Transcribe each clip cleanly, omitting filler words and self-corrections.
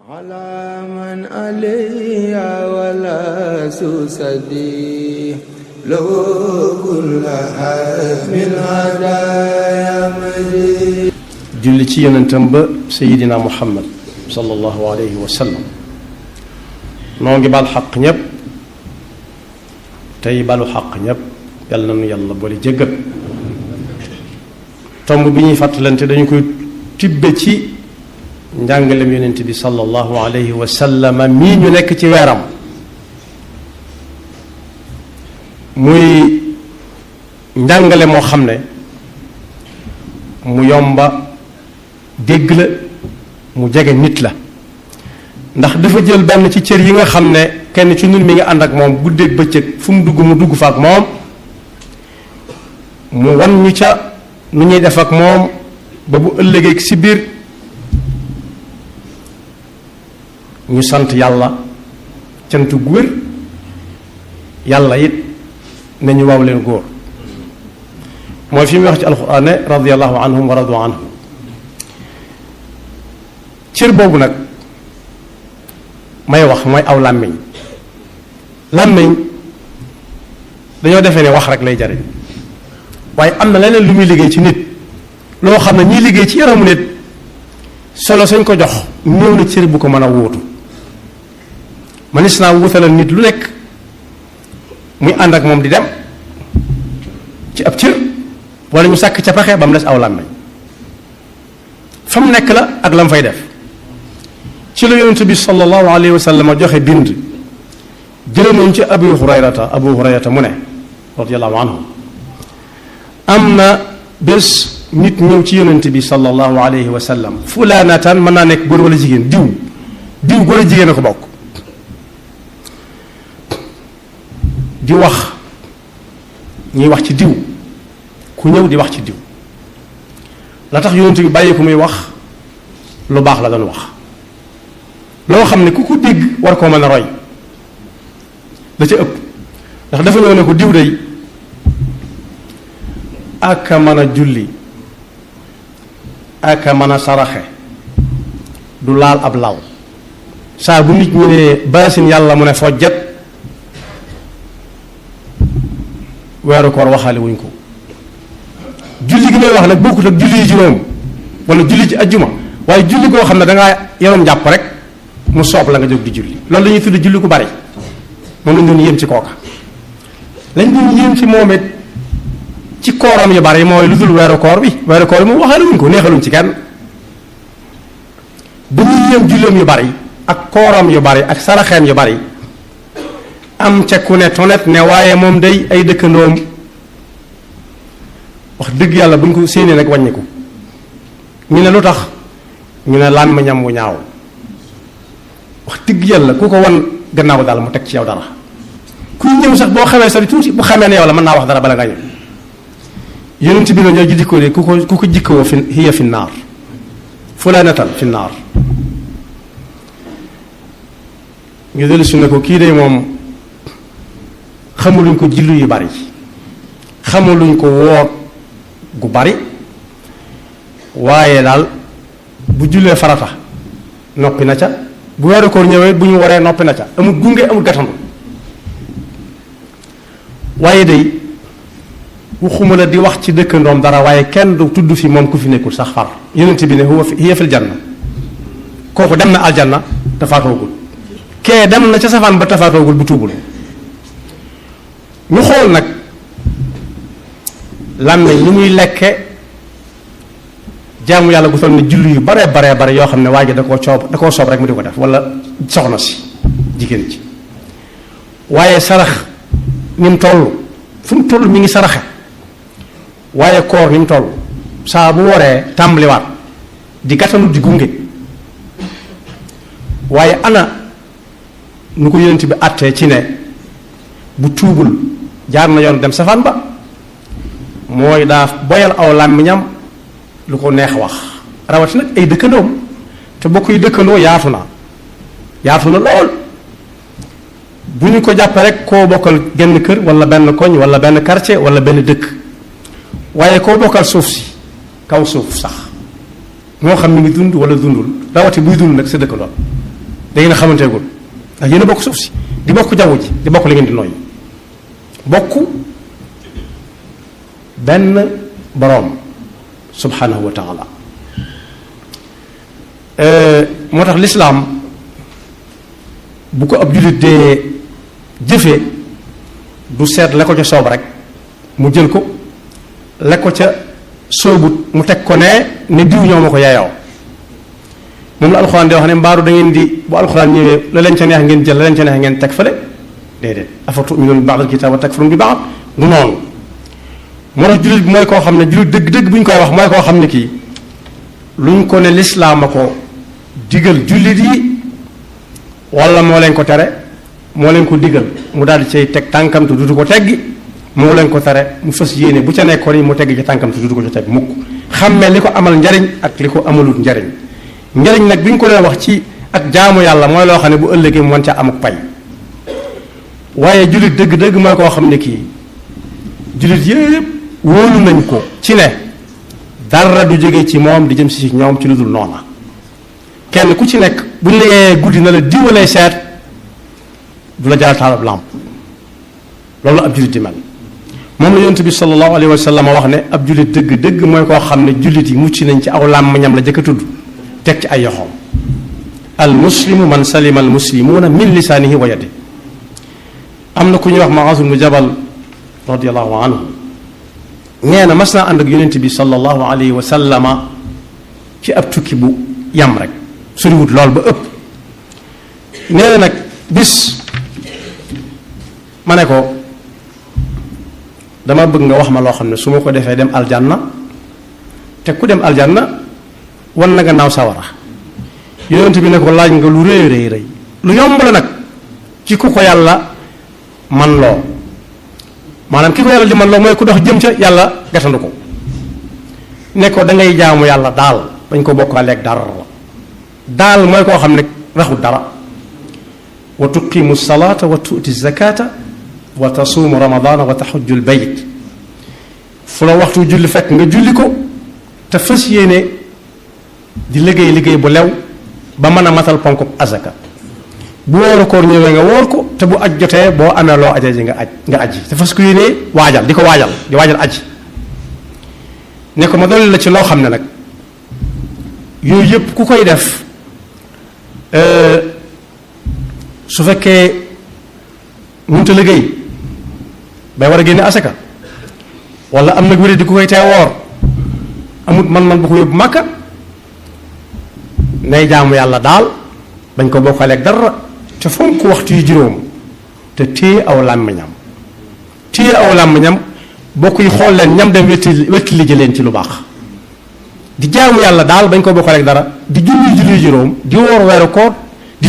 على من علي ولا سسدي لو كل حزم الهدايا مجيد julli ci yonentam ba sayidina muhammad sallallahu alayhi wa sallam noo ngi bal xaq ñépp tey balu xaq ñépp yàlla na nu yàlla boole jéggal tomb bi ñuy fàttalante dañu koy tibbe ci njàngalem yonent bi sallallahu alayhi wa sallam mii ñu nekk ci weeram muy njàngale moo xam ne mu yomba dégg la mu jege nit la ndax dafa jël benn ci cër yi nga xam ne kenn ci ñun mi ngi ànd ak moom guddeeg bëccëg fu mu dugg mu dugg fa ak moom mu wan ñu ca nu ñuy def ak moom ba bu ëllëgee si biir ñu sant yàlla cant gu wér yàlla it nañu waaw leen góor mooy fi mu wax ci alxuraan ne radiyallahu anhum wa radu anhu cër boobu nag may wax mooy aw làmmiñ làmmiñ dañoo defee ne wax rek lay jariñ waaye am na leneen lu muy liggéey ci nit loo xam ne ñiy liggéey ci yaramu nit solo sañ ko jox ñëw na cër bu ko mën a wuutu manis naa wuutalal nit lu nekk muy ànd ak moom di dem ci ab cër wala ñu sàkk ca pexe ba mu des aw làmmiñ fa mu nekk la ak la mu fay def ci la yonent bi sallallahu alayhi wa sallam joxe bind jële nañ ci abu hurayrata mu ne radiyallahu anhu am na bés nit ñëw ci yonent bi sallallahu alayhi wa sallam fulaanatan mën naa nekk góor wala jigéen diw góor a jigéen a ko bokk di wax ñuy wax ci diw ku ñëw di wax ci diw la tax yonent bi bàyyi ko muy wax lu baax la doon wax loo xam ne ku ko dégg war koo mën a roy da ca ëpp ndax dafa ñëw ne ko diw day aka mën a julli aka mën a saraxe du laal ab lal saa bu nit ñi ne baasin yàlla mu ne fojjet weeru koor waxaale wuñ ko julli gi may wax nag bokkut ak julli yi juróom wala julli ci ajjuma waaye julli koo xam ne dangaa yoroon jàpp rek mu soob la nga jóg di julli loolu la ñuy tudd julli ku bari moom lañ doon yéem ci kooka lañ doon yéem ci moom it ci kooram yu bari mooy lu dul weeru koor bi moom waxaale wuñ ko neexaluñ ci kenn dañuy yéem julleem yu bari ak kooram yu bari ak saraxeem yu bari am ca ku ne tonet ne waaye moom day ay dëkkandoom wax dëgg yàlla buñ ko séenee nag wàññiku ñu ne lu tax ñu ne làmmiñam wu ñaaw wax dëgg yàlla ku ko wan gannaaw daal mu teg ci yow dara kuy ñëw sax boo xamee sa tuuti bu xamee ne yow la mën naa wax dara bala nga ñëw yonent bi na ñoo jikkoo de ku ko jikkoo fi hiya fi naar fulaanatan fi naar ñu dellu si ne ko kii de moom xamuluñ ko julli yu bari xamuluñ ko woor gu bari waaye daal bu jullee farata noppi na ca bu weeru koor ñëwee bu ñu waree noppi na ca amul gunge amul gatandu waaye day waxuma la di wax ci dëkkandoom dara waaye kenn du tudd fi moom ku fi nekkul sax far yonent bi ne hiya fil janna kooku dem na aljanna tafaatoogul kee dem na ca safaan ba tafaatoogul bu tuubul ñu xool nag làmmiñ ni muy lekke jaamu yàlla gu toll ne julli yu bare yoo xam ne waa ji da koo soob rek mu di ko def wala soxna si jigéen ci waaye sarax ni mu toll fu mu toll mi ngi saraxe waaye koor ni mu toll saa bu waree tàmbaliwaat di gàttanu di gunge waaye ana nu ko yonent bi àttee ci ne bu tuubul jaar na yoon dem safaan ba mooy daa boyal aw làmmiñam lu ko neex wax rawati nag ay dëkkandoom te bokk yi dëkkandoo yaatu na lool bu ñu ko jàppee rek koo bokkal genn kër wala benn koñ wala benn quartier wala benn dëkk waaye koo bokkal suuf si kaw suuf sax moo xam mi ngi dund wala dundul rawati buy dund nag sa dëkkandoo da ngeen a xamanteegul ndax yéen a bokk suuf si di bokk jaww ji di bokk li ngeen di nooy bokk benn boroom subhanahu wa taala. moo tax lislaam bu ko ab jullit dee jëfee du seet la ko ca soob rek mu jël ko la ko ca soobut mu teg ko ne diw ñoo ma ko yaayoo. moom la alxuraan di wax ne mbaaru da ngeen di bu alxuraan ñëwee la leen ca neex ngeen jël la leen ca neex ngeen teg fële déedéet afa tu'minuuna bi ba'dil kitaab wa takfuruuna bi ba'd du noonu. moo tax jullit bi mooy koo xam ne jullit dëgg-dëgg bu ñu koy wax mooy koo xam ne kii luñ ko ne lislaam a ko digal jullit yi wala moo leen ko tere moo leen ko digal mu daal di cay teg tànkam te dutu ko teggi moo leen ko tere mu fas yéene bu ca nekkoon yi mu tegg ci tànkam te dutu ko ca teg mukk xammee li ko amal njariñ ak li ko amalut njariñ. njariñ nag bi ñu ko doon wax ci ak jaamu yàlla mooy loo xam ne bu ëllëgee mu mën ca am ak pay waaye jullit dëgg-dëgg mooy koo xam ne kii jullit yëpp wóolu nañ ko ci ne dara du jóge ci moom di jëm si ñoom ci lu dul noona kenn ku ci nekk bu ñu la yee guddi na la diwalee seet du la jaral taalab làmp loolu ab jullit di mel moom la yonent bi sallallahu alayhi wa sallam wax ne ab jullit dëgg-dëgg mooy koo xam ne jullit yi mucc nañ ci aw làmmiñam la jëkk a tudd teg ci ay yoxoom al muslimu man salima al muslimuuna min lisaanihi wa yadihi. am na ku ñuy wax Muaaz ibnu Jabal radiyallahu anhu nee na mas naa ànd ak yonent bi sallallahu alayhi wa sallama ci ab tukki bu yam rek suriwut lool ba ëpp. nee na nag bis ma ne ko dama bëgg nga wax ma loo xam ne su ma ko defee dem aljanna te ku dem aljanna wan na gannaaw sawara. yonent bi ne ko laaj nga lu rëy rëy rëy lu yomb la nag ci ku ko yàlla man loo maanaam ki ko yàlla di man loo mooy ku dox jëm ca yàlla gatandu ko ne ko da ngay jaamu yàlla daal bañ ko bokkaaleeg dara daal mooy koo xam ne raxul dara wa tuqimu salata wa tuuti zakata wa tasuumu ramadana wa taxujju l bayt fu la waxtu julli fekk nga julli ko te fas yéene di liggéey bu lew ba mën a matal ponkub azaka bu wóoru koor ñëwee nga wóor ko te bu aj jotee boo amee loo ajee ji nga aji te fas ko yéene waajal di waajal aji ne ko ma dolli la ci loo xam ne nag yooyu yëpp ku koy def su fekkee mënut a liggéey bay war a génne asaka wala am nag wéri di ku koy tee woor amut man bu ko yóbbu màkka nay jaamu yàlla daal bañ ko bokkaleeg dara te fonk waxtu yu juróom te téye aw làmmiñam bokk yi xool leen ñam dem wetti li leen ci lu baax di jaamu yàlla daal bañ ko bokkaleeg dara di julli juróom di woor weeru koor di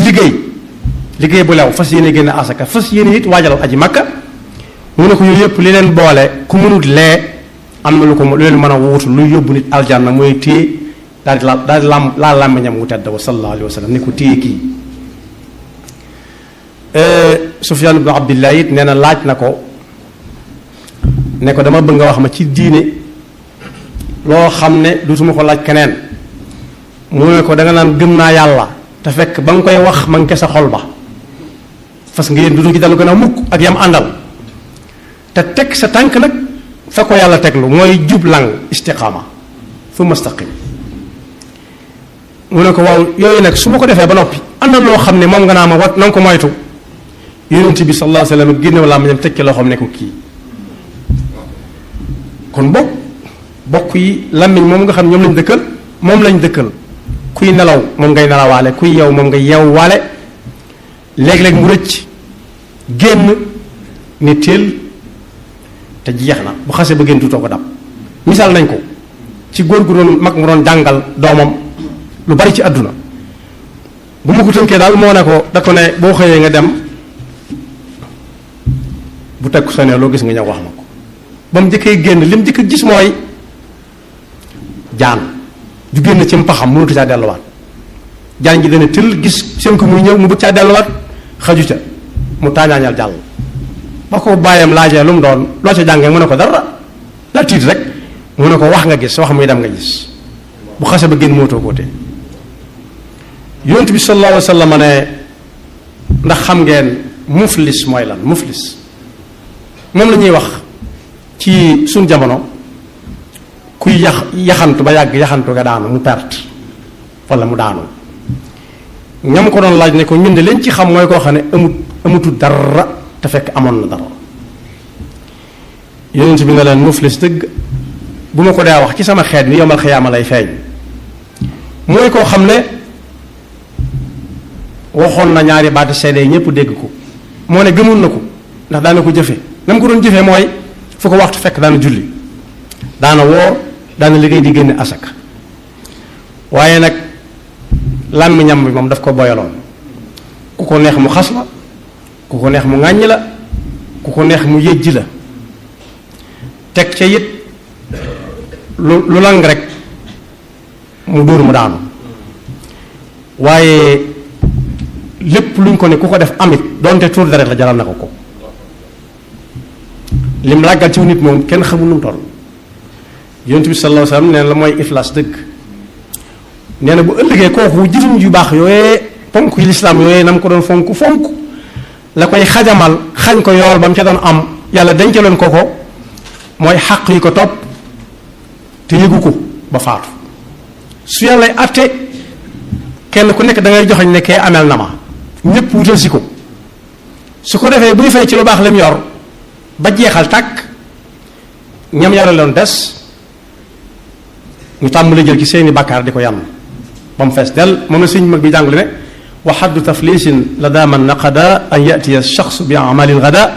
liggéey bu lew fas yéene génne asaka fas yéene it waajal aji makka mu ne ko yooyu yëpp li leen boole ku mënut lee am na lu ko lu leen mën a wuutu luy yóbbu nit aljanna mooy téye daal di laa làmmiñam wu tedd wa sallallahu alayhi wa sallam ne ko téye kii. Sufyaan ibnu Abdillah it nee na laaj na ko ne ko dama bëgg nga wax ma ci diine loo xam ne dootuma ko laaj keneen mu ne ko da nga naan gëm naa yàlla te fekk ba nga koy wax ma nga sa xol ba fas nga yéen dutu ci dalu gën a mukk ak yam àndal te teg sa tànk nag fa ko yàlla teglu mooy jublang istiqaama thumma staqim mu ne ko waaw yooyu nag su ma ko defee ba noppi am na loo xam ne moom nga naa ma wat na nga ko moytu yonent bi sallallahu alayhi wa sallam génnew laa ma ñam teg ci loo xam ne ko kii kon bokk yi làmmiñ moom nga xam ne moom lañ dëkkal kuy nelaw moom ngay nelawaale kuy yeew moom ngay yeewwaale léeg-léeg mu rëcc génn ne teel te jeex na bu xasee ba génn tuutoo ko dab misaal nañ ko ci góor gu doon mag mu doon jàngal doomam lu bari ci àdduna bu ma ko tënkee daal moo ne ko da ko ne boo xëyee nga dem bu teg sa ne loo gis nga ñëw wax ma ko ba mu njëkkee génn li mu njëkk gis mooy jaan ju génn ci mpaxam mënatu caa delluwaat jaan ji dana tël gis seen ko muy ñëw mu bëgg caa delluwaat xaju ca mu taañaañal jàll ba ko bàyyam laajee lu mu doon loo ca jàngee mu ne ko dara la tiit rek mu ne ko wax nga gis wax muy dem nga gis bu xase ba génn mootoo koo te yonent bi sallallahu alayhi wa sallam ne ndax xam ngeen muflis mooy lan muflis moom la ñuy wax ci suñ jamono kuy yaxantu ba yàgg yaxantu nga daanu mu perte wala mu daanu ñam ko doon laaj ne ko ñun de leen ci xam mooy koo xam ne amutu dara te fekk amoon na dara yonent bi nga leen muflis dëgg bu ma ko daa wax ci sama xeet ni yomal xiyaama lay feeñ mooy koo xam ne waxoon na ñaari baati seede ñëpp dégg ko moo ne gëmoon na ko ndax daana ko jëfe na mu ko doon jëfee mooy fu ko waxtu fekk daana julli daana woor daana liggéey di génne asaka waaye nag làmmiñam bi moom daf ko boyaloon ku ko neex mu xas la ku ko neex mu ŋàññ la ku ko neex mu yëjji la teg ca it lu lang rek mu dóor mu daanu waaye lépp luñ ko ne ku ko def amit doonte tuur deret la jaral na ko ko lim làggal ci nit moom kenn xamul nu mu toll yonent bi sallallahu alayhi wasallam nee na la mooy iflaas dëgg nee na bu ëllëgee kooku jëfam yu baax yooyee ponk yi lislaam yooyee na mu ko doon fonk la koy xajamal xañ ko yool ba mu ca doon am yàlla dencaloon ko ko mooy xàq yi ko topp te yëgu ko ba faatu su yàllay àtte kenn ku nekk da ngay joxoñ ne kee amel na ma ñépp wutal si ko su ko defee buy fay ci lu baax lim yor ba jeexal tàkk ñam yàlla loon des ñu tàmbali jël ci seeni bàkkaar di ko yàmm ba mu fees del moom la sëñ mag bi jàngale ne wa xaddu taflisin la daa man naqada an yatiya shaxsu bi amalil gada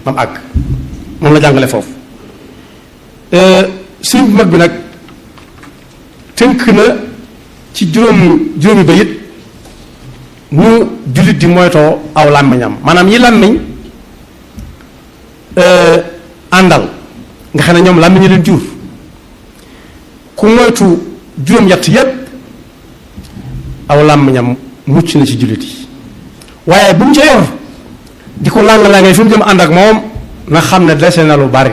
mam àgg moom la jàngale foofu sëñ mag bi nag tënk na ci juróomi bayit ñu jullit di moytoo aw làmmiñam maanaam yi làmmiñ àndal nga xam ne ñoom làmmiñ leen jur ku moytu juróom-ñett yépp aw làmmiñam mucc na ci jullit yi waaye bu mu ca yor di ko làng-la ngay fi mu jëm ànd ak moom na xam ne dese na lu bari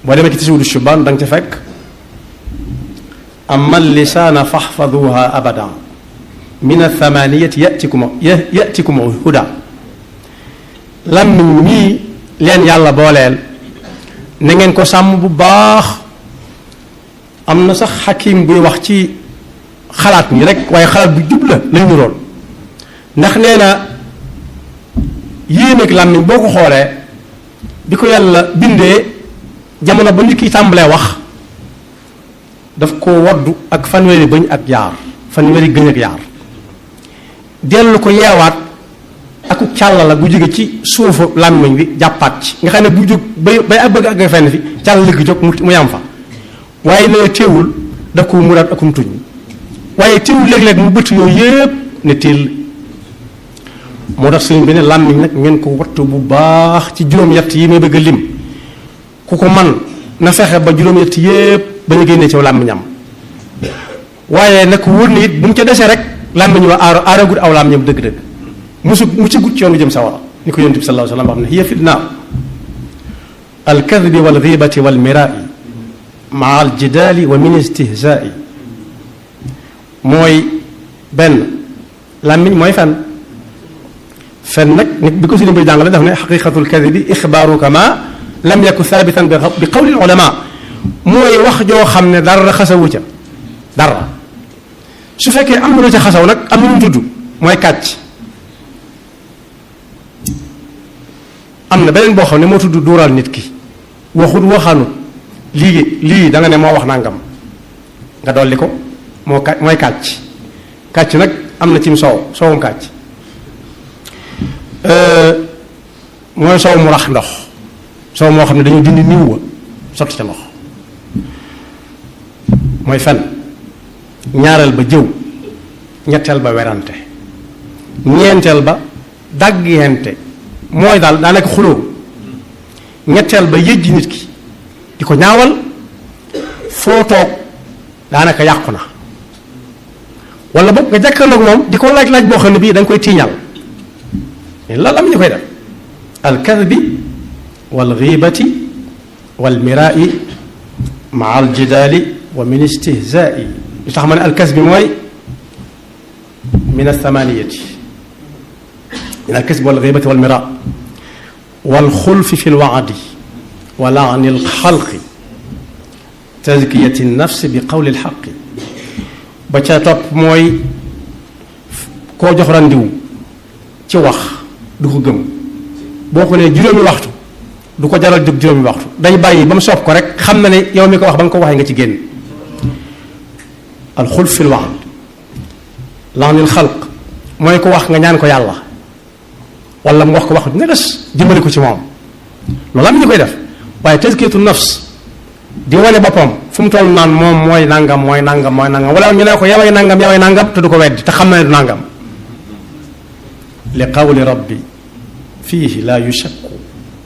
boo demee ci Tazawudu Shubaan da nga ca fekk amma lisaana faxfaduha abadan min athamaniyati yatikum huda làmmiñ mii leen yàlla booleel na ngeen ko sàmm bu baax am na sax xakim buy wax ci xalaat ni rek waaye xalaat bu jub la lañ ñu lool ndax nee na yéen ak làmmiñ boo ko xoolee bi ko yàlla bindee jamono ba nit ki tàmbalee wax daf ko waddu ak fanweeri bëñ ak yaar fanweeri gëñ ak yaar dellu ko yeewaat aku càlla la bu jóge ci suufu làmmiñ bi jàppaat ci nga xam ne bu jóg bay ak bëgg ak fenn fi càll gi jóg mu yam fa waaye nee teewul daf ko muraat akum tuñ waaye teewul léeg-léeg mu bëtt yooyu yépp ne teel moo tax sëñ bi ne làmmiñ nag ngeen ko wattu bu baax ci juróom-ñett yi may bëgg a lim ku ko man na fexe ba juróom-ñett yépp ba ñu génnee ci làmmiñam waaye nag wóor na it bu mu ca desee rek làmmiñ wa aaragut aw làmmiñam dëgg-dëgg mu ci gut ci yoonu jëm sawara ni ko yonent bi sallallahu alayhi wasallam wax ne hiya fi naar alkadbi wal ghibati wal mirai maa al jidaali wa min istihzaai mooy benn làmmiñ mooy fen nag nit bi ko si bi jàngale daf ne xaqiqatul kadibi ixbaaruka ma lam yaku thabitan bi qawli al ulama mooy wax joo xam ne dara xasawu ca dara su fekkee am na lu ca xasaw nag am na lu tudd mooy kàcc am na beneen boo xam ne moo tudd duural nit ki waxut waxaanut lii da nga ne moo wax nangam nga dolli ko mooy kàcc nag am na cim soowum kàcc mooy soow mu rax ndox soow moo xam ne dañoo dindi niw wa sotti ca ndox mooy fen ñaareel ba jëw ñetteel ba werante ñeenteel ba daggente mooy daal daa nekk xuloo ñetteel ba yëjji nit ki di ko ñaawal foo toog daanaka yàqu na wala boog nga jàkkaarloog moom di ko laaj boo xam ne bii da nga koy tiiñal mais loolu am ñu koy def alkadbi wal ghibati wal mirai maa al jidaali wa min istihzaai li tax ma ne alkadbi mooy min althamaniyati min alkasb walghibati walmira walxulfi fi lwaadi wa laani alxalqi tazkiyati nafsi bi qawli alxaqi ba ca topp mooy koo jox randiw ci wax du ko gëm boo ko nee juróomi waxtu du ko jaral jóg juróomi waxtu day bàyyi ba mu soob ko rek xam na ne yow mi ko wax ba nga ko waxee nga ci génn alxulf fi lwaad laanil xalq mooy ko wax nga ñaan ko yàlla wala mu wax ko wax nga des dimbali ko ci moom loolu am ñu koy def waaye tazkiyatu nafs di wane boppam fu mu toll naan moom mooy nangam mooy nangam mooy nangam wala ñu ne ko yaway nangam te du ko weddi te xam na ne du nangam li qawli rabbi fiihi laa yushakku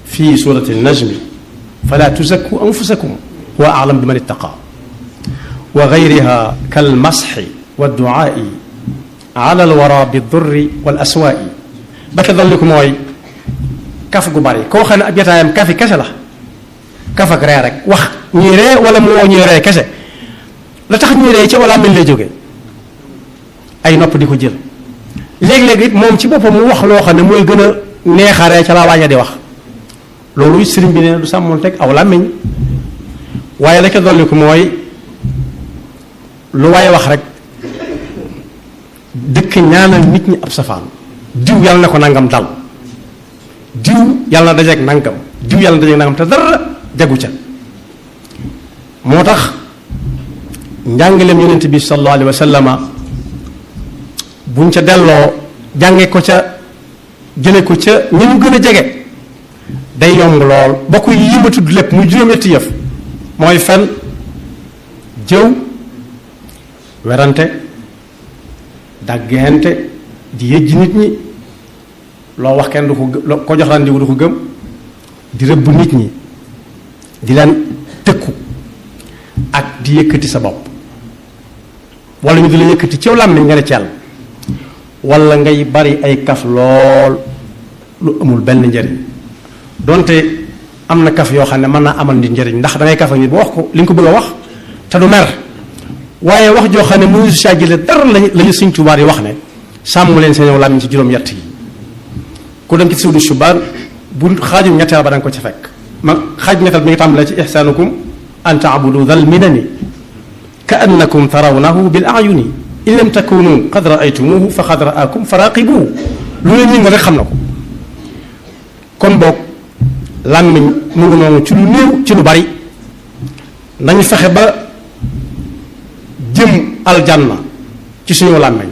fii surati najmi fala tuzakku anfusakum wa a'lam bi man ittaqa wa gayriha kal masxi wa duaai ala alwara bi durri wal aswaai ba ca dolli ko mooy kaf gu bari koo xam ne ab jataayam kafi kese la kaf ak ree rek wax ñuy ree wala mu woo ñuy ree kese la tax ñuy ree ci wala mel lay jóge ay nopp di ko jël léeg-léeg it moom ci boppam mu wax loo xam ne mooy gën a neexaree ca la waaja di wax loolu sëriñ bi ne du sàmmoon teg aw làmmiñ waaye la ca dolli ko mooy lu waaye wax rek dëkk ñaanal nit ñi ab safaan diw yàlla na ko nangam dal diw yàlla na dajeeg nangam diw yàlla na dajeeg nangam te dara jagu ca moo tax njàngaleem yonent bi sallallahu alayhi wa sallama buñ ca delloo jànge ko ca jële ko ca ñi ñu gën a jege day yomb lool bokk yi ma tudd lépp muy juróom-ñetti yëf mooy fen jëw werante dàggante di yëjji nit ñi loo wax kenn du ko jox randiwu du ko gëm di rëbb nit ñi di leen tëkku ak di yëkkati sa bopp wala ñu di la yëkkati ci làmmiñ nga ne ceel wala ngay bari ay kaf lool lu amul benn njëriñ donte am na kaf yoo xam ne mën naa amal nit njëriñ ndax da ngay kaf ak nit ba wax ko li nga ko bëgg a wax te du mer waaye wax joo xam ne mënu si saa jële dara lañu Sëñ Tuubaa yi wax ne sàmm leen seen làmmiñ ci juróom-ñett yi ku dem ci suudu subaan bu xaajum ñetteel ba da nga ko ci fekk ma xaaj ñetteel bi nga tàmbalee ci ihsaanukum an taabudu dal minani ka annakum tarawnahu bil ayuni in lam takunu qad raaytumuhu fa qad raakum fa raqibuhu lu leen ñi nga rek xam na ko kon boog làmmiñ mu ngi noonu ci lu néew ci lu bari nañu fexe ba jëm aljanna ci suñu làmmiñ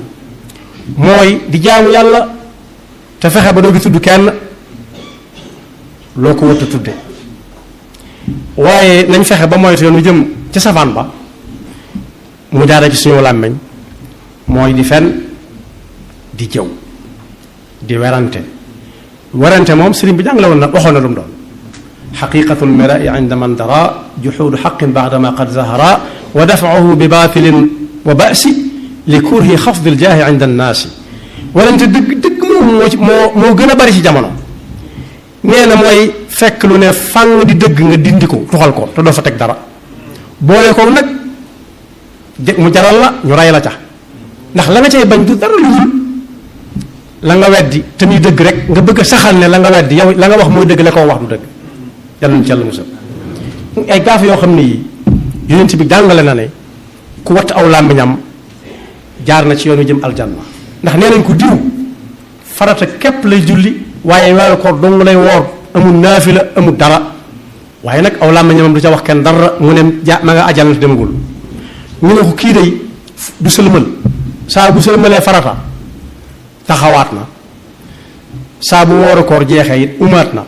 mooy di jaamu yàlla te fexe ba doo gi tudd kenn loo ko wëtt tudde waaye nañ fexe ba moytu yoonu jëm ci safaan ba mu jaare ci suñu làmmiñ mooy di fen di jëw di werante moom sëriñ bi jàngale woon na waxoon na lu mu doon xaqiqatu lmirai inda man dara juxuudu xaqin baadama qad zahara wa dafauhu bi baatilin wa basi li kurhi xafdi ljaahi inda annaasi werante dëgg moo gën a bari ci jamono nee na mooy fekk lu ne fàng di dëgg nga dindi ko tuxal ko te doo fa teg dara boole ko nag mu jaral la ñu ray la ca ndax la nga cay bañ du dara lu la nga weddi te muy dëgg rek nga bëgg a saxal ne la nga weddi yow la nga wax mooy dëgg la ko wax du dëgg yàlla ci yàlla musal ay gaaf yoo xam ne yi yonent bi jàngale na ne ku watt aw làmmiñam jaar na ci yoonu jëm aljanna ndax nee nañ ko diw farata képp lay julli waaye weeru koor dong lay woor amul naafila amul dara waaye nag aw làmmiñam du ca wax kenn dara mu ne ma nga ajal na demagul ñu ne ko kii day du sëlmal saa bu sëlmalee farata taxawaat na saa bu wooru koor jeexee it umaat na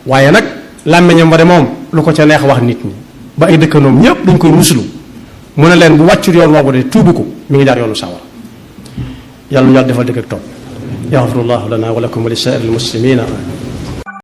waaye nag làmmiñam ba de moom lu ko ca neex wax nit ñi ba ay dëkkandoom ñépp dañ koy muslu mu ne leen bu wàccul yoon woowu de tuubu ko mi ngi jaar yoonu sawar yàlla ñu yàlla defal dëgg ak topp yaxfirullahu lana wa lakum wa li saa'iril muslimina